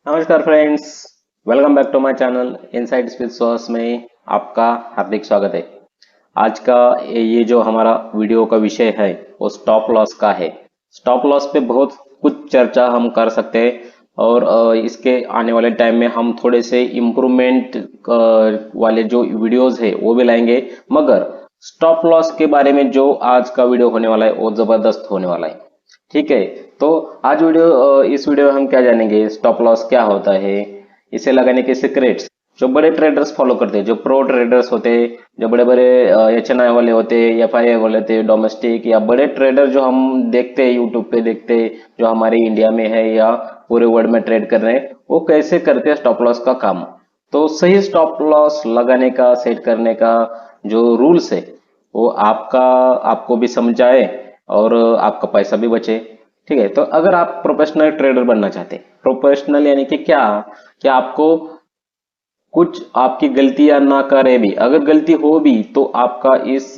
नमस्कार friends, welcome back to my channel insights with सॉस में आपका हार्दिक स्वागत है। आज का ये जो हमारा वीडियो का विषय है वो स्टॉप लॉस का है। स्टॉप लॉस पे बहुत कुछ चर्चा हम कर सकते हैं और इसके आने वाले टाइम में हम थोड़े से इम्प्रूवमेंट वाले जो वीडियोस है वो भी लाएंगे। मगर स्टॉप लॉस के बारे में जो आज का वीडियो होने वाला है वो जबरदस्त होने वाला है। ठीक है, तो आज इस वीडियो में हम क्या जानेंगे, स्टॉप लॉस क्या होता है, इसे लगाने के सीक्रेट्स जो बड़े ट्रेडर्स फॉलो करते हैं, जो प्रो ट्रेडर्स होते हैं, जो बड़े बड़े HNI वाले होते हैं, FII वाले होते हैं, डोमेस्टिक या बड़े ट्रेडर जो हम देखते हैं यूट्यूब पे देखते हैं, जो हमारे इंडिया में है या पूरे वर्ल्ड में ट्रेड कर रहे हैं, वो कैसे करते हैं स्टॉप लॉस का काम। तो सही स्टॉप लॉस लगाने का, सेट करने का जो रूल्स है वो आपको भी समझ आए और आपका पैसा भी बचे। ठीक है, तो अगर आप प्रोफेशनल ट्रेडर बनना चाहते हैं, प्रोफेशनल यानी कि क्या आपको कुछ आपकी गलतियां ना करे भी, अगर गलती हो भी तो आपका इस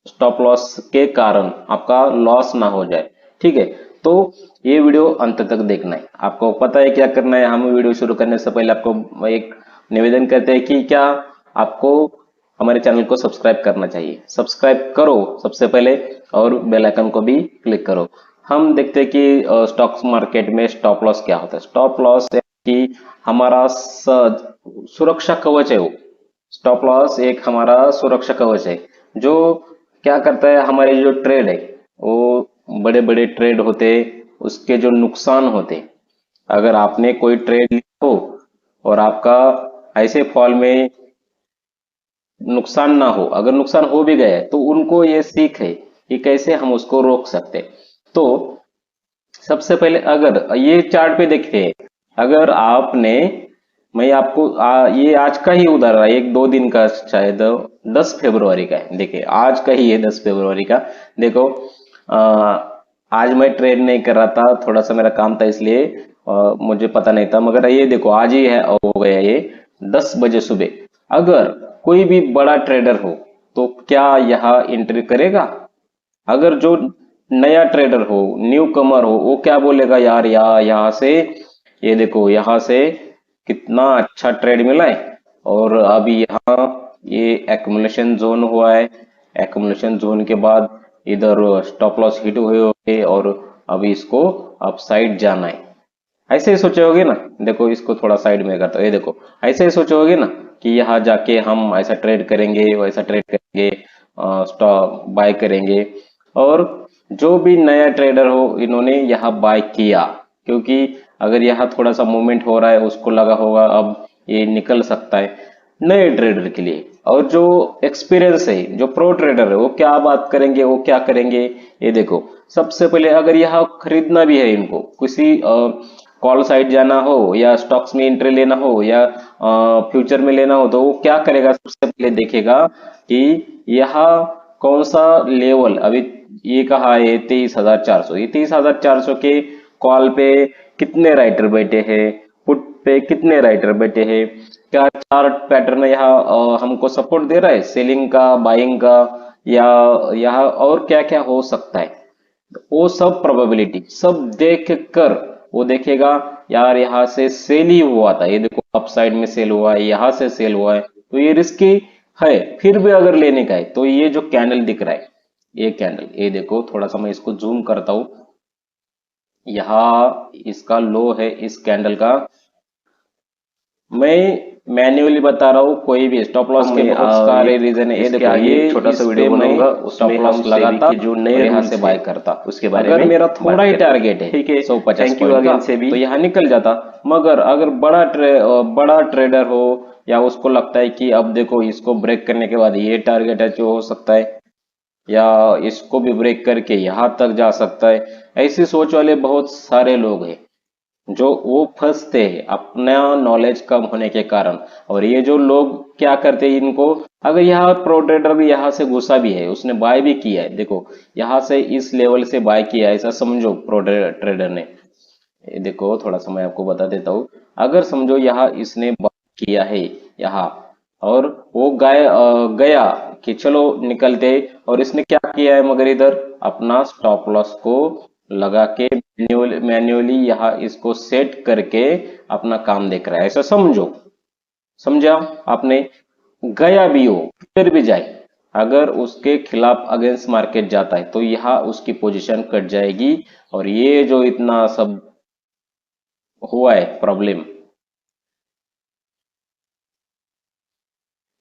स्टॉप लॉस के कारण आपका लॉस ना हो जाए। ठीक है, तो ये वीडियो अंत तक देखना है। आपको पता है क्या करना है। हम वीडियो शुरू करने से पहले आपको एक निवेदन करते हैं कि क्या आपको हमारे चैनल को सब्सक्राइब करना चाहिए। सब्सक्राइब करो सबसे पहले और बेल आइकन को भी क्लिक करो। हम देखते हैं कि स्टॉक्स मार्केट में स्टॉप लॉस क्या होता है। स्टॉप लॉस कि हमारा सुरक्षा कवच है वो। स्टॉप लॉस एक हमारा सुरक्षा कवच है जो क्या करता है, हमारे जो ट्रेड है वो बड़े बड़े ट्रेड होते, उसके जो नुकसान होते, अगर आपने कोई ट्रेड लिया हो और आपका ऐसे फॉल में नुकसान ना हो, अगर नुकसान हो भी गया तो उनको ये सीख है कि कैसे हम उसको रोक सकते। तो सबसे पहले अगर ये चार्ट पे देखिए, अगर आपने मैं आपको ये आज का ही उदाहरण है, एक दो दिन का, शायद 10 फरवरी का है। देखिए आज का ही है, 10 फरवरी का। देखो आ, आज मैं ट्रेड नहीं कर रहा था, थोड़ा सा मेरा काम था इसलिए मुझे पता नहीं था, मगर ये देखो आज ही है, हो गया ये 10 बजे सुबह। अगर कोई भी बड़ा ट्रेडर हो तो क्या यहाँ एंट्री करेगा? अगर जो नया ट्रेडर हो, न्यू कमर हो, वो क्या बोलेगा, यार यहाँ से ये देखो, यहाँ से कितना अच्छा ट्रेड मिला है और अभी यहाँ ये एक्युमुलेशन जोन हुआ है। एक्युमुलेशन जोन के बाद इधर स्टॉप लॉस हिट हुए होंगे और अभी इसको अप साइड जाना है। ऐसे ही सोचे होगे ना। देखो इसको थोड़ा साइड में करता हूँ, ये देखो ऐसे ही सोचे होगे ना कि यहाँ जाके हम ऐसा ट्रेड करेंगे, वैसा ट्रेड करेंगे, स्टॉक बाय करेंगे। और जो भी नया ट्रेडर हो, इन्होंने यहाँ बाय किया क्योंकि अगर यहाँ थोड़ा सा मूवमेंट हो रहा है, उसको लगा होगा अब ये निकल सकता है नए ट्रेडर के लिए। और जो एक्सपीरियंस है, जो प्रो ट्रेडर है, वो क्या बात करेंगे, वो क्या करेंगे, ये देखो। सबसे पहले अगर यहाँ खरीदना भी है, इनको किसी कॉल साइड जाना हो या स्टॉक्स में एंट्री लेना हो या फ्यूचर में लेना हो, तो वो क्या करेगा, सबसे पहले देखेगा कि यहाँ कौन सा लेवल अभी ये कहा है 23,400, ये 23,400 के कॉल पे कितने राइटर बैठे हैं, पुट पे कितने राइटर बैठे हैं, क्या चार्ट पैटर्न यहाँ हमको सपोर्ट दे रहा है सेलिंग का, बाइंग का, या यहाँ और क्या क्या हो सकता है। वो सब प्रोबेबिलिटी सब देख कर वो देखेगा, यार यहाँ से सेल ही हुआ था, ये देखो अप साइड में सेल हुआ है, यहाँ से सेल हुआ है, तो ये रिस्की है। फिर भी अगर लेने का है तो ये जो कैंडल दिख रहा है, ये कैंडल, ये देखो थोड़ा सा मैं इसको जूम करता हूं, यहाँ इसका लो है इस कैंडल का। मैं मैन्युअली बता रहा हूँ, कोई भी स्टॉप लॉस के बहुत सारे रीजन है। ये देखो ये छोटा सा वीडियो बनाऊंगा, उसमें हम लगाता जो नए यहाँ से बाय करता उसके बारे में। अगर मेरा थोड़ा ही टारगेट है, ठीक है, 150 पॉइंट का, से भी तो यहाँ निकल जाता। मगर अगर बड़ा ट्रेडर हो या उसको लगता है कि अब देखो इसको ब्रेक करने के बाद ये टारगेट अचीव हो सकता है या इसको भी ब्रेक करके यहाँ तक जा सकता है, ऐसी सोच वाले बहुत सारे लोग हैं जो वो फंसते हैं अपना नॉलेज कम होने के कारण। और ये जो लोग क्या करते हैं, इनको अगर यहाँ प्रो ट्रेडर भी यहाँ से घुसा भी है, उसने बाय भी किया है, देखो यहाँ से इस लेवल से बाय किया है, ऐसा समझो प्रो ट्रेडर ने। ये देखो थोड़ा सा मैं आपको बता देता हूँ। अगर समझो यहाँ इसने बाय किया है यहाँ और वो गया कि चलो निकलते, और इसने क्या किया है, मगर इधर अपना स्टॉप लॉस को लगा के मैन्युअली यहाँ इसको सेट करके अपना काम देख रहा है, ऐसा समझो। समझा आपने? गया भी हो फिर भी जाए, अगर उसके खिलाफ अगेंस्ट मार्केट जाता है तो यहाँ उसकी पोजीशन कट जाएगी। और ये जो इतना सब हुआ है प्रॉब्लम,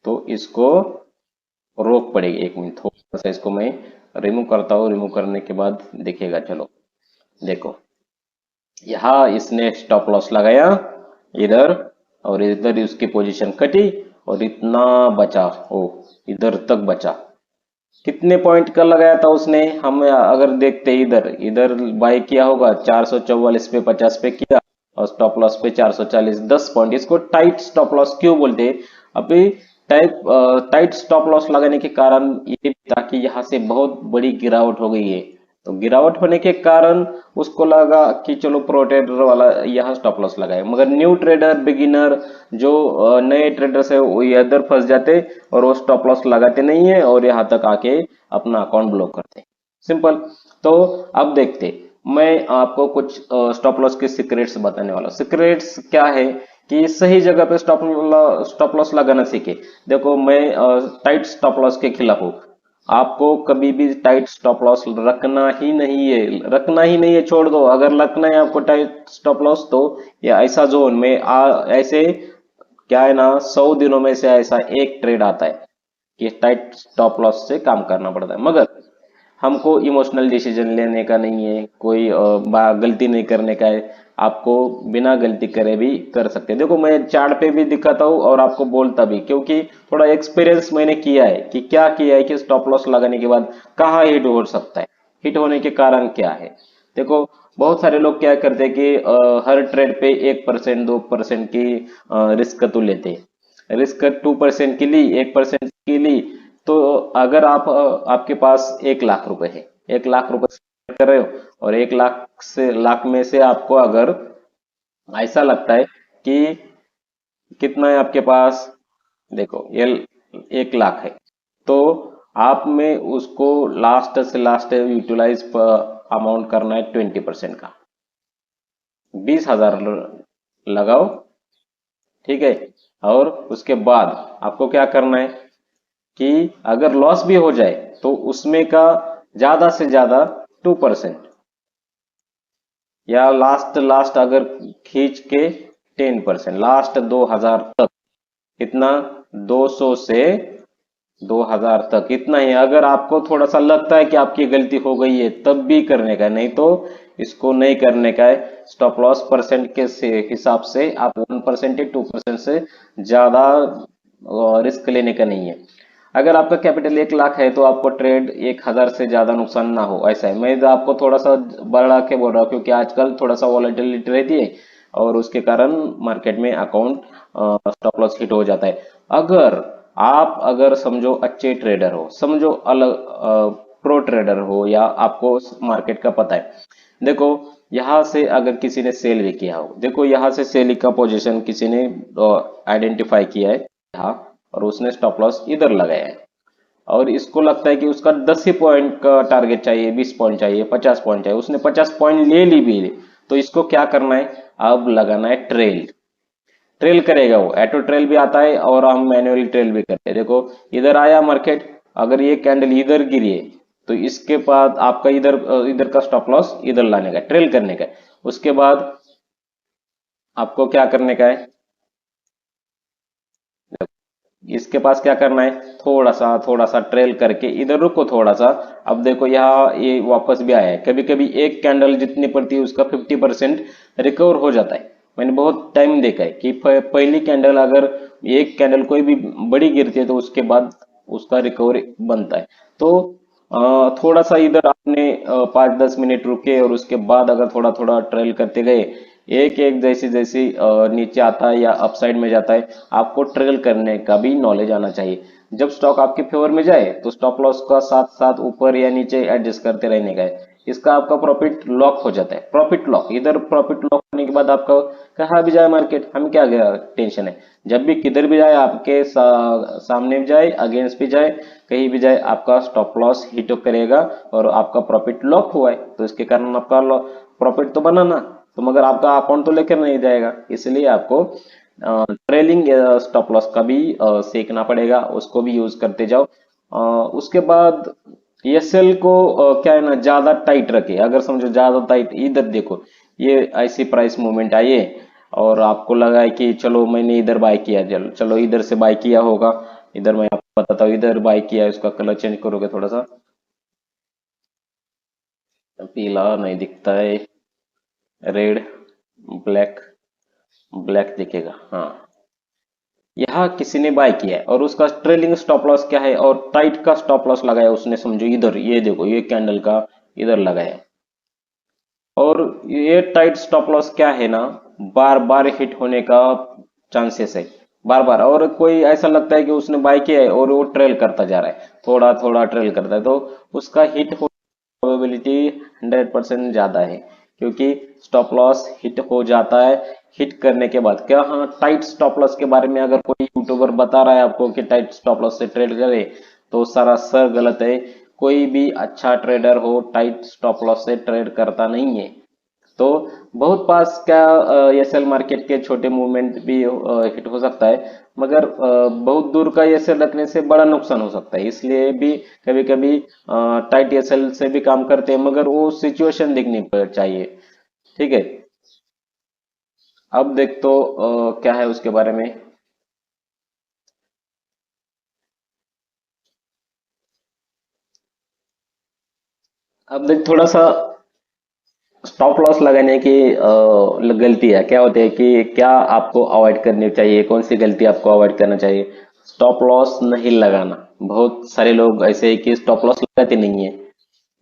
तो इसको रोक पड़ेगी। एक मिनट थोड़ा सा इसको मैं रिमूव करता हूँ, रिमूव करने के बाद देखिएगा। चलो देखो, यहाँ इसने स्टॉप लॉस लगाया इधर, और इधर उसकी पोजीशन कटी और इतना बचा, ओ इधर तक बचा। कितने पॉइंट का लगाया था उसने, हम अगर देखते इधर इधर बाय किया होगा 444 पे 50 पे किया, और स्टॉप लॉस पे 440, 10 पॉइंट। इसको टाइट स्टॉप लॉस क्यों बोलते हैं? अभी टाइट स्टॉप लॉस लगाने के कारण ये भी था कि यहाँ से बहुत बड़ी गिरावट हो गई है। तो गिरावट होने के कारण उसको लगा कि चलो प्रो ट्रेडर वाला यहाँ स्टॉप लॉस लगाए, मगर न्यू ट्रेडर बिगिनर जो नए ट्रेडर्स है वो इधर फंस जाते और वो स्टॉप लॉस लगाते नहीं है और यहाँ तक आके अपना अकाउंट ब्लॉक करते। सिंपल। तो अब देखते, मैं आपको कुछ स्टॉप लॉस के सीक्रेट्स बताने वाला हूँ। सीक्रेट्स क्या है कि सही जगह पे स्टॉप लॉस लगाना सीखे। देखो मैं टाइट स्टॉप लॉस के खिलाफ हूँ। आपको कभी भी टाइट स्टॉप लॉस रखना ही नहीं है, रखना ही नहीं है, छोड़ दो। अगर रखना है आपको टाइट स्टॉप लॉस, तो ये ऐसा जोन में ऐसे क्या है ना, 100 दिनों में से ऐसा एक ट्रेड आता है कि टाइट स्टॉप लॉस से काम करना पड़ता है। मगर हमको इमोशनल डिसीजन लेने का नहीं है, कोई गलती नहीं करने का है। आपको बिना गलती करे भी कर सकते हैं। देखो मैं चार्ट पे भी दिखाता हूँ और आपको बोलता भी, क्योंकि थोड़ा एक्सपीरियंस मैंने किया है कि क्या किया है कि स्टॉप लॉस लगाने के बाद कहाँ हिट हो सकता है, हिट होने के कारण क्या है। देखो बहुत सारे लोग क्या करते हैं कि हर ट्रेड पे 1% 2% की रिस्क तो लेते हैं। रिस्क 2% की ली, 1% की ली, तो अगर आपके पास 1 लाख रुपए है, 1 लाख रुपए कर रहे हो, और 1 लाख में से आपको अगर ऐसा लगता है कि कितना है आपके पास, देखो ये 1 लाख है, तो आप में उसको लास्ट से लास्ट यूटिलाइज अमाउंट करना है 20% का। 20,000 लगाओ, ठीक है। और उसके बाद आपको क्या करना है कि अगर लॉस भी हो जाए तो उसमें का ज्यादा से ज्यादा 2%, या लास्ट लास्ट अगर खींच के 10%, लास्ट 2,000 तक। कितना? 200 से 2,000 तक, इतना ही। अगर आपको थोड़ा सा लगता है कि आपकी गलती हो गई है तब भी करने का है, नहीं तो इसको नहीं करने का है। स्टॉप लॉस परसेंट के हिसाब से आप 1% या 2% से ज्यादा रिस्क लेने का नहीं है। अगर आपका कैपिटल 1 लाख है तो आपको ट्रेड 1,000 से ज्यादा नुकसान ना हो, ऐसा है। मैं तो आपको थोड़ा सा बढ़ा के बोल रहा हूँ क्योंकि आजकल थोड़ा सा वॉलेटिलिटी रहती है और उसके कारण मार्केट में अकाउंट स्टॉप लॉस हिट हो जाता है। अगर आप अगर समझो अच्छे ट्रेडर हो, समझो अलग प्रो ट्रेडर हो, या आपको मार्केट का पता है। देखो यहाँ से अगर किसी ने सेल भी किया हो, देखो यहाँ से सेल का पोजीशन किसी ने आइडेंटिफाई किया है यहाँ, और उसने स्टॉप लॉस इधर लगाया है, और इसको लगता है कि उसका 10 ही पॉइंट का टारगेट चाहिए, 20 पॉइंट चाहिए, 50 पॉइंट चाहिए, उसने 50 पॉइंट ले ली भी। तो इसको क्या करना है, अब लगाना है ट्रेल। ट्रेल करेगा वो, ऑटो ट्रेल भी आता है और हम मैन्युअली ट्रेल भी करते हैं। देखो इधर आया मार्केट, अगर ये कैंडल इधर गिरी है तो इसके बाद आपका इधर इधर का स्टॉप लॉस इधर लाने का, ट्रेल करने का है। उसके बाद आपको क्या करने का है, इसके पास क्या करना है, थोड़ा सा ट्रेल करके इधर रुको थोड़ा सा। अब देखो यहाँ ये वापस भी आया है। कभी कभी एक कैंडल जितनी पड़ती है उसका 50% रिकवर हो जाता है। मैंने बहुत टाइम देखा है कि पहली कैंडल, अगर एक कैंडल कोई भी बड़ी गिरती है तो उसके बाद उसका रिकवरी बनता है। तो थोड़ा सा इधर आपने 5-10 मिनट रुके और उसके बाद अगर थोड़ा थोड़ा ट्रेल करते गए, एक एक जैसी जैसी नीचे आता है या अपसाइड में जाता है, आपको ट्रेल करने का भी नॉलेज आना चाहिए। जब स्टॉक आपके फेवर में जाए तो स्टॉप लॉस का साथ साथ ऊपर या नीचे एडजस्ट करते रहने का है। इसका आपका प्रॉफिट लॉक हो जाता है। प्रॉफिट लॉक, इधर प्रॉफिट लॉक होने के बाद आपका कहाँ भी जाए मार्केट, हमें क्या टेंशन है। जब भी किधर भी जाए, आपके सामने भी जाए, अगेंस्ट भी जाए, कहीं भी जाए, आपका स्टॉप लॉस हिट करेगा और आपका प्रॉफिट लॉक हुआ है, तो इसके कारण आपका प्रॉफिट तो बना ना, तो मगर आपका अकाउंट तो लेकर नहीं जाएगा। इसलिए आपको ट्रेलिंग स्टॉप लॉस का भी सीखना पड़ेगा, उसको भी यूज करते जाओ। उसके बाद एसएल को क्या है ना, ज्यादा टाइट रखे। अगर समझो ज्यादा टाइट, इधर देखो, ये ऐसी प्राइस मूवमेंट आई है और आपको लगा है कि चलो मैंने इधर बाय किया, चलो चलो इधर से बाय किया होगा। इधर मैं आपको बताता हूँ, इधर बाय किया है, उसका कलर चेंज करोगे थोड़ा सा, पीला नहीं दिखता है, रेड, ब्लैक, ब्लैक दिखेगा, हाँ। यहाँ किसी ने बाय किया है और उसका ट्रेलिंग स्टॉप लॉस क्या है और टाइट का स्टॉप लॉस लगाया उसने, समझो इधर, ये देखो ये कैंडल का इधर लगाया। और ये टाइट स्टॉप लॉस क्या है ना, बार बार हिट होने का चांसेस है, बार बार। और कोई ऐसा लगता है कि उसने बाय किया है और वो ट्रेल करता जा रहा है, थोड़ा थोड़ा ट्रेल करता है, तो उसका हिट हो प्रोबेबिलिटी 100% ज्यादा है, क्योंकि स्टॉप लॉस हिट हो जाता है। हिट करने के बाद क्या, हाँ, टाइट स्टॉप लॉस के बारे में अगर कोई यूट्यूबर बता रहा है आपको कि टाइट स्टॉप लॉस से ट्रेड करे, तो सरासर गलत है। कोई भी अच्छा ट्रेडर हो टाइट स्टॉप लॉस से ट्रेड करता नहीं है। तो बहुत पास क्या, एसएल मार्केट के छोटे मूवमेंट भी हिट हो सकता है, मगर बहुत दूर का एसएल रखने से बड़ा नुकसान हो सकता है। इसलिए भी कभी कभी टाइट एसएल से भी काम करते हैं, मगर वो सिचुएशन देखनी चाहिए, ठीक है। अब देख तो क्या है उसके बारे में। अब देख थोड़ा सा स्टॉप लॉस लगाने की गलतियां क्या होती है, कि क्या आपको अवॉइड करनी चाहिए, कौन सी गलती आपको अवॉइड करना चाहिए। स्टॉप लॉस नहीं लगाना। बहुत सारे लोग ऐसे हैं कि स्टॉप लॉस लगाते नहीं है।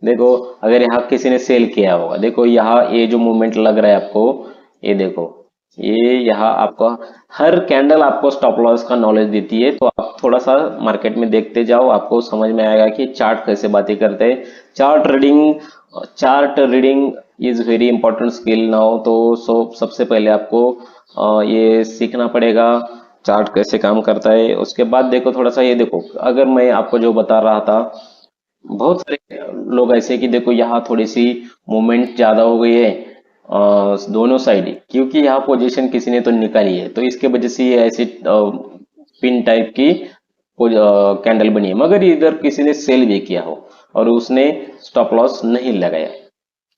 देखो, अगर यहाँ किसी ने सेल किया होगा, देखो यहाँ ये जो मूवमेंट लग रहा है आपको, ये देखो, ये यहाँ आपको हर कैंडल आपको स्टॉप लॉस का नॉलेज देती है। तो आप थोड़ा सा मार्केट में देखते जाओ, आपको समझ में आएगा कि चार्ट कैसे बातें करते हैं। Chart reading is very important skill now. तो सबसे पहले आपको ये सीखना पड़ेगा चार्ट कैसे काम करता है। उसके बाद देखो थोड़ा सा, ये देखो, अगर मैं आपको जो बता रहा था, बहुत सारे लोग ऐसे कि देखो यहाँ थोड़ी सी मूवमेंट ज्यादा हो गई है दोनों साइड ही, क्योंकि यहाँ पोजीशन किसी ने तो निकाली है, तो इसके वजह से ये ऐसी पिन टाइप की कैंडल बनी है। मगर इधर किसी ने सेल भी किया हो और उसने स्टॉप लॉस नहीं लगाया।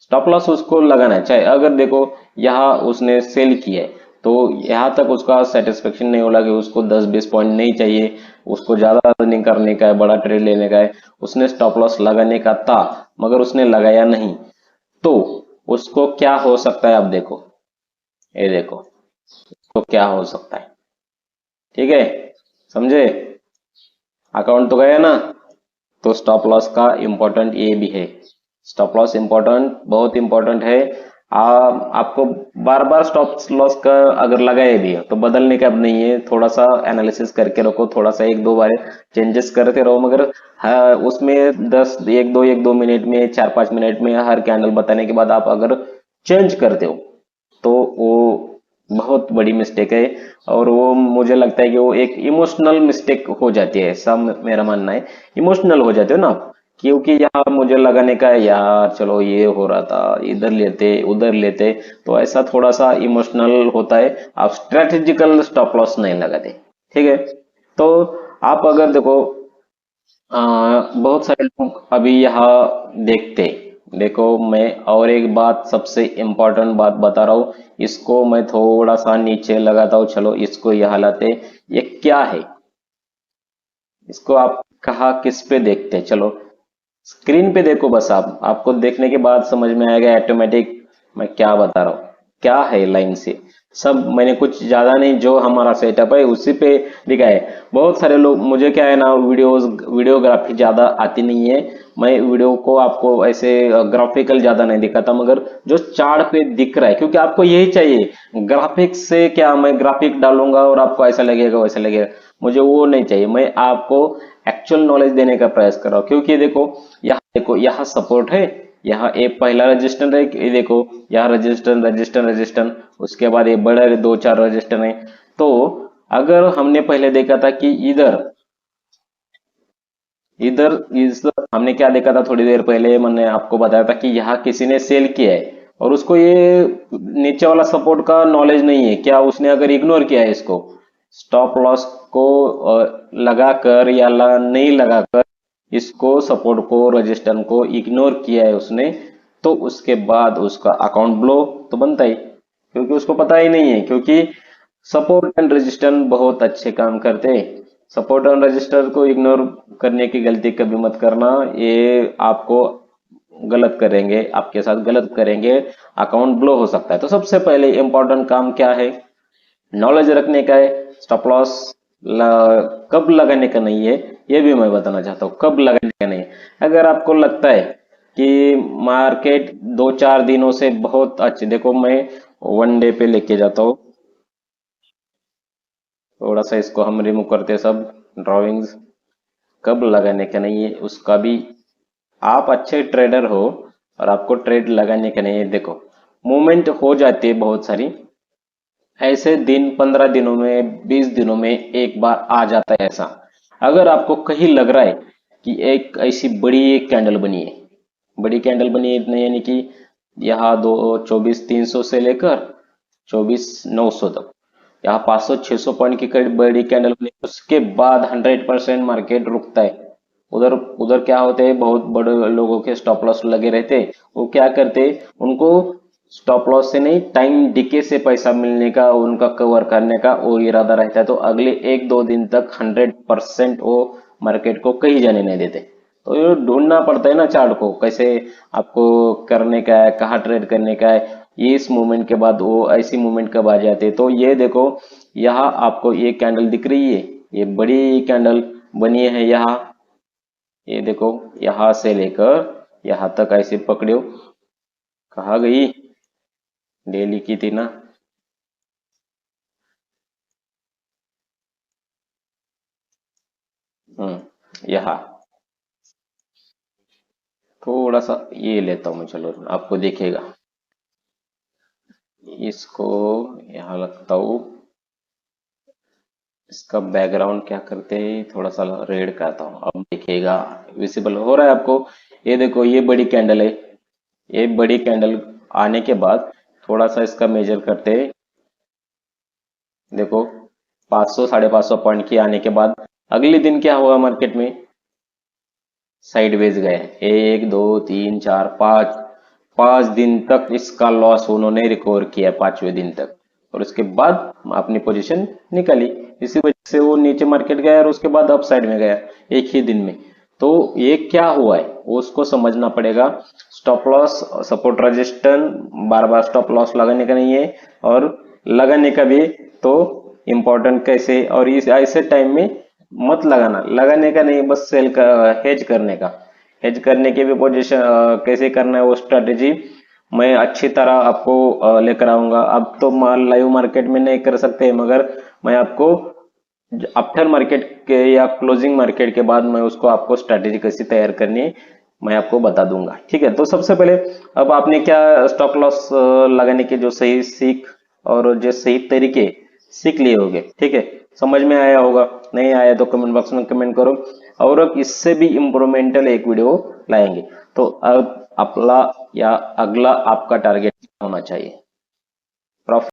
स्टॉप लॉस उसको लगाना है, चाहे अगर देखो यहाँ उसने सेल किया है, तो यहाँ तक उसका सेटिस्फेक्शन नहीं होगा कि उसको 10-20 पॉइंट नहीं चाहिए, उसको ज्यादा अर्निंग करने का है, बड़ा ट्रेड लेने का है, उसने स्टॉप लॉस लगाने का था मगर उसने लगाया नहीं। तो उसको क्या हो सकता है, आप देखो, ये देखो, तो क्या हो सकता है, ठीक है, समझे। अकाउंट तो गया ना। तो स्टॉप लॉस का इम्पोर्टेंट ये भी है। स्टॉप लॉस इम्पोर्टेंट, बहुत इम्पोर्टेंट है। आपको बार बार स्टॉप लॉस का अगर लगाए भी है, तो बदलने का अब नहीं है, थोड़ा सा एनालिसिस करके रखो, थोड़ा सा एक दो बार चेंजेस करते रहो। मगर हाँ, उसमें 1-2 मिनट में, 4-5 मिनट में हर कैंडल बताने के बाद आप अगर चेंज करते हो, तो वो बहुत बड़ी मिस्टेक है। और वो मुझे लगता है कि वो एक इमोशनल मिस्टेक हो जाती है, ऐसा मेरा मानना है। इमोशनल हो जाते हो ना आप, क्योंकि यहाँ मुझे लगाने का है यार, चलो ये हो रहा था, इधर लेते उधर लेते, तो ऐसा थोड़ा सा इमोशनल होता है। आप स्ट्रेटेजिकल स्टॉप लॉस नहीं लगाते, ठीक है। तो आप अगर देखो, बहुत सारे लोग अभी यहाँ देखते, देखो मैं और एक बात, सबसे इम्पोर्टेंट बात बता रहा हूँ, इसको मैं थोड़ा सा नीचे लगाता हूँ, चलो इसको यहाँ लाते। ये क्या है, इसको आप कहा किस पे देखते हैं, चलो स्क्रीन पे देखो बस। आप, आपको देखने के बाद समझ में आएगा ऑटोमेटिक मैं क्या बता रहा हूँ, क्या है लाइन से। सब मैंने कुछ ज्यादा नहीं, जो हमारा सेटअप है उसी पे लिखा है। बहुत सारे लोग, मुझे क्या है ना, वीडियोग्राफी ज्यादा आती नहीं है। मैं वीडियो को आपको ऐसे ग्राफिकल ज्यादा नहीं दिखाता, मगर जो चार्ट पे दिख रहा है, क्योंकि आपको यही चाहिए। ग्राफिक्स से क्या, मैं ग्राफिक डालूंगा और आपको ऐसा लगेगा वैसा लगेगा, मुझे वो नहीं चाहिए। मैं आपको एक्चुअल नॉलेज देने का प्रयास कर रहा हूँ, क्योंकि देखो यहाँ सपोर्ट है, यहाँ एक पहला रजिस्टर है, ये देखो यहाँ रजिस्टर रजिस्टर रजिस्टर, उसके बाद ये बड़े दो चार रजिस्टर है। तो अगर हमने पहले देखा था कि इधर इधर इस हमने क्या देखा था थोड़ी देर पहले, मैंने आपको बताया था कि यहाँ किसी ने सेल किया है और उसको ये नीचे वाला सपोर्ट का नॉलेज नहीं है, क्या उसने अगर इग्नोर किया है इसको, स्टॉप लॉस को लगाकर या नहीं लगाकर इसको सपोर्ट को रजिस्टर को इग्नोर किया है उसने, तो उसके बाद उसका अकाउंट ब्लो तो बनता ही, क्योंकि उसको पता ही नहीं है। क्योंकि सपोर्ट एंड रजिस्टर बहुत अच्छे काम करते हैं। सपोर्ट एंड रजिस्टर को इग्नोर करने की गलती कभी मत करना, ये आपको गलत करेंगे, आपके साथ गलत करेंगे, अकाउंट ब्लो हो सकता है। तो सबसे पहले इंपॉर्टेंट काम क्या है, नॉलेज रखने का है। स्टॉप लॉस कब लगाने का नहीं है ये भी मैं बताना चाहता हूँ, कब लगाने का नहीं है। अगर आपको लगता है कि मार्केट दो चार दिनों से बहुत अच्छी, देखो मैं वन डे पे लेके जाता हूँ, थोड़ा सा इसको हम रिमूव करते हैं सब ड्राइंग्स। कब लगाने का नहीं है उसका भी, आप अच्छे ट्रेडर हो और आपको ट्रेड लगाने का नहीं है, देखो मूवमेंट हो जाती है बहुत सारी, ऐसे दिन 15 दिनों में 20 दिनों में एक बार आ जाता है ऐसा। अगर आपको कहीं लग रहा है कि एक ऐसी बड़ी एक कैंडल बनी है, बड़ी कैंडल बनी है इतने, यानी कि यहाँ दो 24,300 से लेकर 24,900 तक, यहाँ 500-600 पॉइंट की बड़ी कैंडल बनी, उसके बाद 100% मार्केट रुकता है। उधर उधर क्या होते हैं, बहुत बड़े लोगों के स्टॉप लॉस लगे रहते, वो क्या करते, उनको स्टॉप लॉस से नहीं टाइम डिके से पैसा मिलने का, उनका कवर करने का वो इरादा रहता है। तो अगले एक दो दिन तक 100% वो मार्केट को कहीं जाने नहीं देते। तो ये ढूंढना पड़ता है ना चार्ट को, कैसे आपको करने का है, कहाँ ट्रेड करने का है, ये इस मूवमेंट के बाद वो ऐसी मूवमेंट कब आ जाती है। तो ये देखो यहाँ आपको ये कैंडल दिख रही है, ये बड़ी कैंडल बनी है यहाँ, ये देखो यहाँ से लेकर यहाँ तक ऐसे पकड़ो, कहाँ गई, डेली की थी ना, यहाँ थोड़ा सा ये लेता हूँ मैं, चलो आपको दिखेगा, इसको यहाँ लगता हूँ, इसका बैकग्राउंड क्या करते हैं, थोड़ा सा रेड करता हूँ, अब दिखेगा, विजिबल हो रहा है आपको। ये देखो ये बड़ी कैंडल है, ये बड़ी कैंडल आने के बाद थोड़ा सा इसका मेजर करते हैं, देखो 500 550 पॉइंट की आने के बाद अगले दिन क्या हुआ मार्केट में, साइडवेज गए, एक दो तीन चार पाँच, 5 दिन तक इसका लॉस उन्होंने रिकवर किया, 5वें दिन तक, और उसके बाद अपनी पोजीशन निकाली, इसी वजह से वो नीचे मार्केट गया और उसके बाद अप साइड में गया एक ही दिन में। तो ये क्या हुआ है वो उसको समझना पड़ेगा। स्टॉप लॉस सपोर्ट रजिस्टेंस बार बार स्टॉप लॉस लगाने का नहीं है, और लगाने का भी तो इम्पोर्टेंट कैसे, और इस ऐसे टाइम में मत लगाना, लगाने का नहीं, बस सेल का हेज करने का, हेज करने की भी पोजीशन कैसे करना है वो स्ट्रेटेजी मैं अच्छी तरह आपको लेकर आऊंगा। अब तो लाइव मार्केट में नहीं कर सकते, मगर मैं आपको आफ्टर मार्केट के या क्लोजिंग मार्केट के बाद मैं उसको आपको स्ट्रेटेजी कैसे तैयार करनी है मैं आपको बता दूंगा, ठीक है। तो सबसे पहले अब आपने क्या स्टॉप लॉस लगाने के जो सही सीख और जो सही तरीके सीख लिए होंगे, ठीक है, समझ में आया होगा, नहीं आया तो कमेंट बॉक्स में कमेंट करो, और अब इससे भी इम्प्रूवमेंटल एक वीडियो लाएंगे। तो अब अगला या अगला आपका टारगेट होना चाहिए, प्रॉफिट